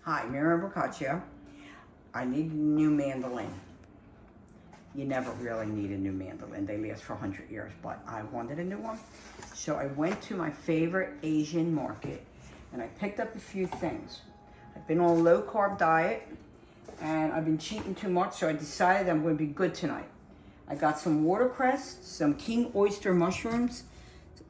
Hi, Miriam Boccaccio. I need a new mandolin. You never really need a new mandolin. They last for 100 years, but I wanted a new one. So I went to my favorite Asian market and I picked up a few things. I've been on a low carb diet and I've been cheating too much, so I decided I'm going to be good tonight. I got some watercress, some king oyster mushrooms,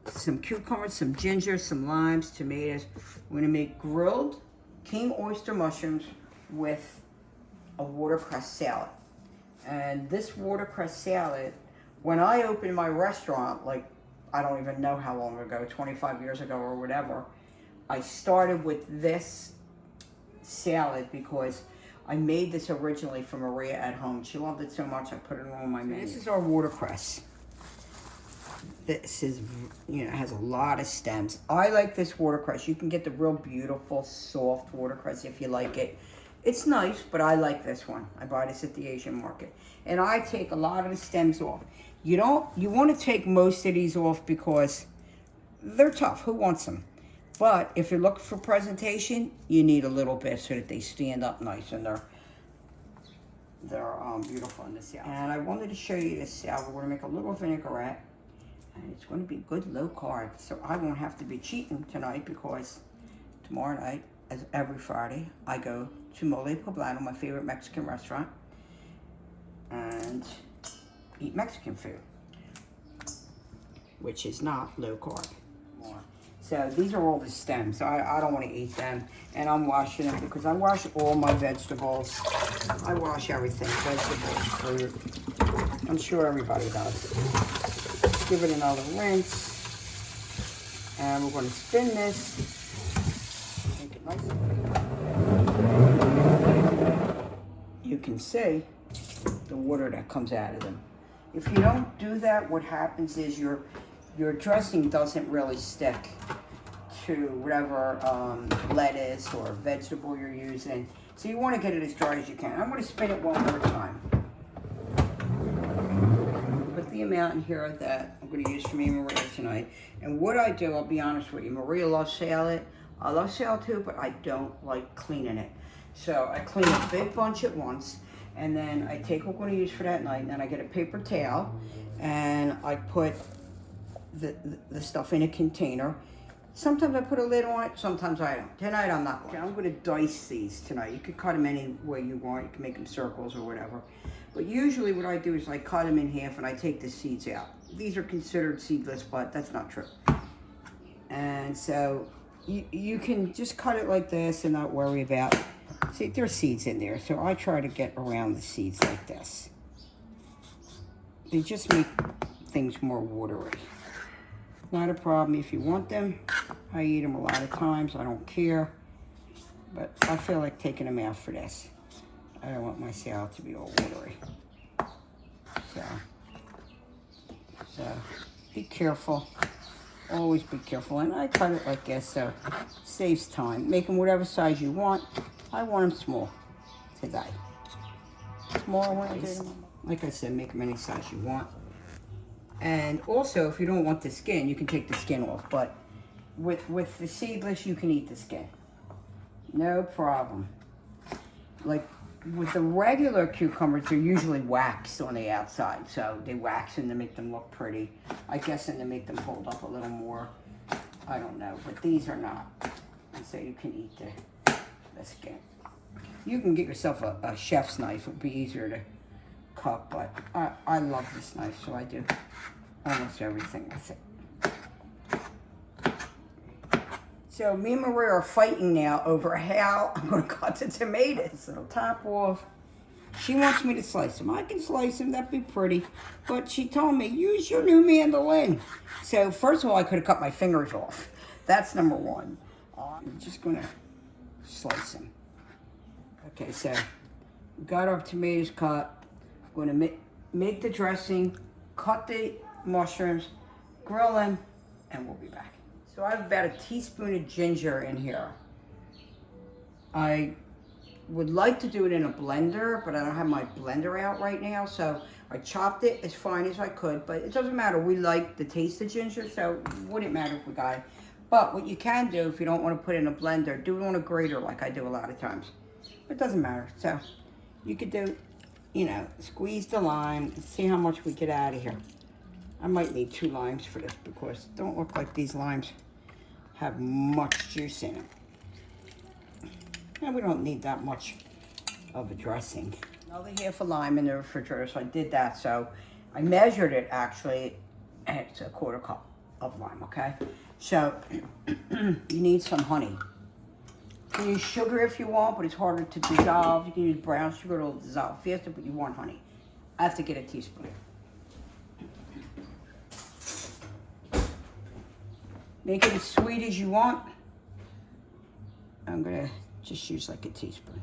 some cucumbers, some ginger, some limes, tomatoes. I'm going to make grilled king oyster mushrooms with a watercress salad. And this watercress salad, when I opened my restaurant, like I don't even know how long ago, 25 years ago or whatever, I started with this salad because I made this originally for Maria at home. She loved it so much I put it on my menu. This is our watercress. This is, has a lot of stems. I like this watercress. You can get the real beautiful, soft watercress if you like it. It's nice, but I like this one. I buy this at the Asian market. And I take a lot of the stems off. You want to take most of these off because they're tough. Who wants them? But if you're looking for presentation, you need a little bit so that they stand up nice and they're beautiful in the salad. And I wanted to show you this salad. We're going to make a little vinaigrette. And it's going to be good low carb, so I won't have to be cheating tonight because tomorrow night, as every Friday, I go to Mole Poblano, my favorite Mexican restaurant, and eat Mexican food, which is not low carb. So these are all the stems. I don't want to eat them, and I'm washing them because I wash all my vegetables. I wash everything, vegetables, fruit. I'm sure everybody does. Give it another rinse, and we're going to spin this. Make it nice. You can see the water that comes out of them. If you don't do that, what happens is your dressing doesn't really stick to whatever lettuce or vegetable you're using. So you want to get it as dry as you can. I'm going to spin it one more time. Put the amount in here that I'm going to use for me and Maria tonight. And what I do, I'll be honest with you, Maria loves salad. I love salad too, but I don't like cleaning it. So I clean a big bunch at once, and then I take what I'm going to use for that night, and then I get a paper towel, and I put the stuff in a container. Sometimes I put a lid on it, sometimes I don't. Tonight I'm not going to. I'm going to dice these tonight. You could cut them any way you want. You can make them circles or whatever. But usually what I do is I cut them in half and I take the seeds out. These are considered seedless, but that's not true. And so you can just cut it like this and not worry about, see, there's seeds in there. So I try to get around the seeds like this. They just make things more watery. Not a problem if you want them. I eat them a lot of times, I don't care. But I feel like taking them out for this. I don't want my salad to be all watery. So be careful. Always be careful. And I cut it like this, so it saves time. Make them whatever size you want. I want them small today. Small when I do them. Like I said, make them any size you want. And also, if you don't want the skin, you can take the skin off. But with the seedless, you can eat the skin. No problem. Like, with the regular cucumbers, they're usually waxed on the outside. So they wax them to make them look pretty. I guess and to make them hold up a little more. I don't know, but these are not. And so you can eat the skin. You can get yourself a chef's knife. It would be easier to cut, but I love this knife, so I do almost everything with it. So me and Maria are fighting now over how I'm going to cut the tomatoes. It'll top off. She wants me to slice them. I can slice them, that'd be pretty. But she told me, use your new mandolin. So first of all, I could have cut my fingers off. That's number one. I'm just going to slice them. Okay, so we got our tomatoes cut. I'm going to make the dressing, cut the mushrooms, grill them, and we'll be back. So I have about a teaspoon of ginger in here. I would like to do it in a blender, but I don't have my blender out right now, so I chopped it as fine as I could, but it doesn't matter. We like the taste of ginger, so it wouldn't matter if we got it. But what you can do if you don't want to put it in a blender, do it on a grater like I do a lot of times. But it doesn't matter. So you could do, you know, squeeze the lime and see how much we get out of here. I might need 2 limes for this because it don't look like these limes have much juice in them. And we don't need that much of a dressing. Another half a lime in the refrigerator, so I did that. So I measured it actually, and it's a 1/4 cup of lime, okay? So you need some honey. You can use sugar if you want, but it's harder to dissolve. You can use brown sugar, it'll dissolve faster, but you want honey. I have to get a teaspoon. Make it as sweet as you want. I'm gonna just use like a teaspoon.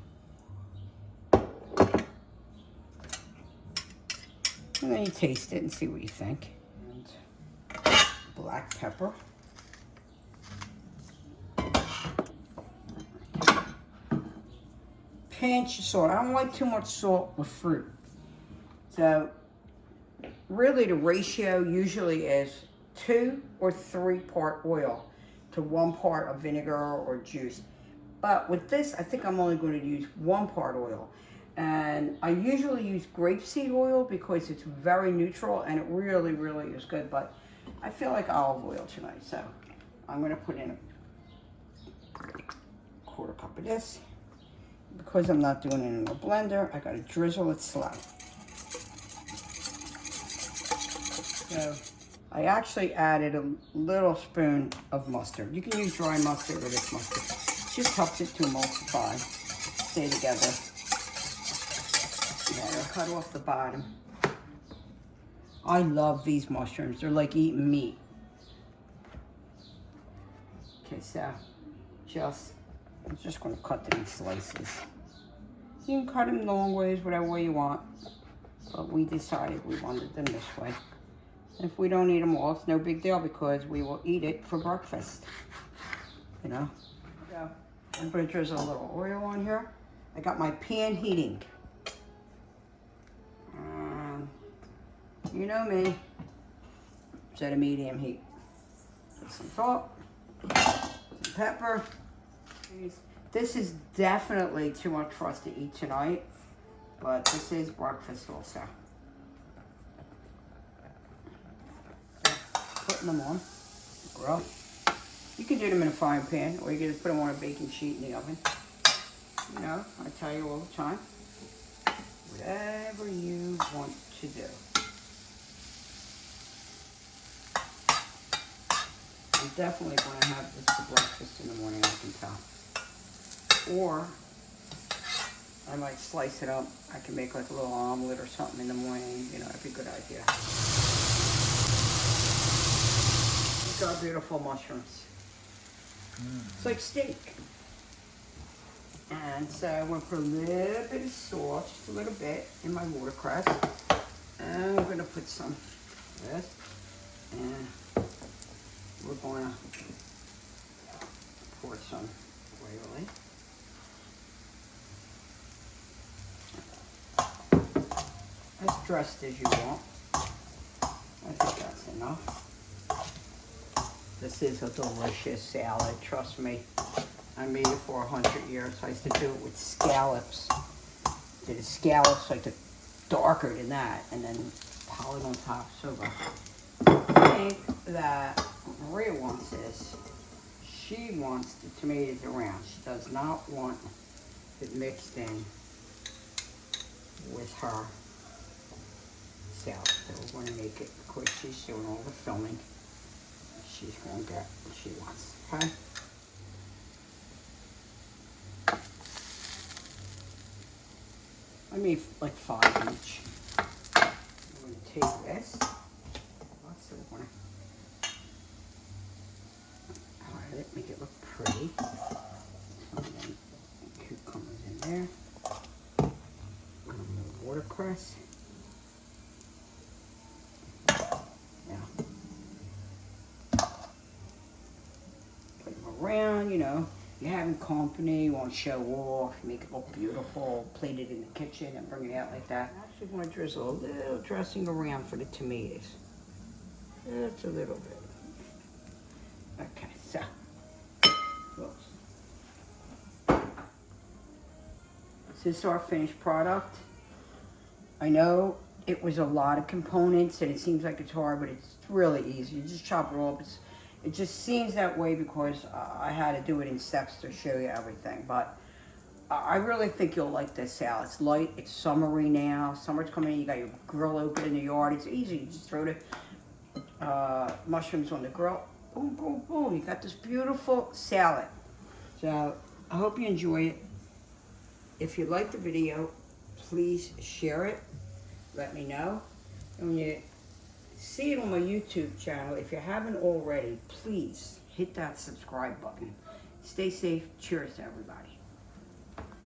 And then you taste it and see what you think. And black pepper. Pinch of salt. I don't like too much salt with fruit. So really the ratio usually is 2 or 3 part oil to 1 part of vinegar or juice. But with this, I think I'm only going to use 1 part oil. And I usually use grapeseed oil because it's very neutral and it really, really is good. But I feel like olive oil tonight. So I'm going to put in a 1/4 cup of this. Because I'm not doing it in a blender, I got to drizzle it slow. So I actually added a little spoon of mustard. You can use dry mustard or this mustard. It just helps it to emulsify, stay together. Yeah, I'll cut off the bottom. I love these mushrooms. They're like eating meat. Okay, so I'm just going to cut them in slices. You can cut them long ways, whatever way you want. But we decided we wanted them this way. If we don't eat them all, it's no big deal because we will eat it for breakfast. You know? So I'm going to drizzle a little oil on here. I got my pan heating. You know me. Set a medium heat. Put some salt, some pepper. This is definitely too much for us to eat tonight, but this is breakfast also. Putting them on, grill. You can do them in a frying pan, or you can just put them on a baking sheet in the oven. You know, I tell you all the time, whatever you want to do. I'm definitely going to have this for breakfast in the morning, I can tell. Or I might slice it up. I can make like a little omelet or something in the morning. You know, that'd be a good idea. Look how beautiful mushrooms. It's like steak. And so I'm going to put a little bit of salt, just a little bit, in my watercress. And I'm going to put some of this. And we're going to pour some oil in. As dressed as you want. I think that's enough. This is a delicious salad, trust me. I made it for 100 years. I used to do it with scallops. Did the scallops like the darker than that, and then pile it on top. So good. I think that what Maria wants is she wants the tomatoes around. She does not want it mixed in with her salad. So we're going to make it, of course she's doing all the filming. She's going to get what she wants, okay? I made like 5 each. I'm going to take this. So we're going to hide it, make it look pretty. And then cucumbers in there. A little watercress. Around, you know, you're having company, you want to show off, make it look beautiful, plate it in the kitchen and bring it out like that. I actually want to drizzle a little dressing around for the tomatoes. Just a little bit. Okay, so So this is our finished product. I know it was a lot of components and it seems like it's hard, but it's really easy. You just chop it all up. It just seems that way because I had to do it in steps to show you everything. But I really think you'll like this salad. It's light, it's summery now. Summer's coming in, you got your grill open in the yard. It's easy, you just throw the mushrooms on the grill. Boom, boom, boom. You got this beautiful salad. So I hope you enjoy it. If you like the video, please share it. Let me know. And when you see it on my YouTube channel, if you haven't already, please hit that subscribe button. Stay safe. Cheers to everybody.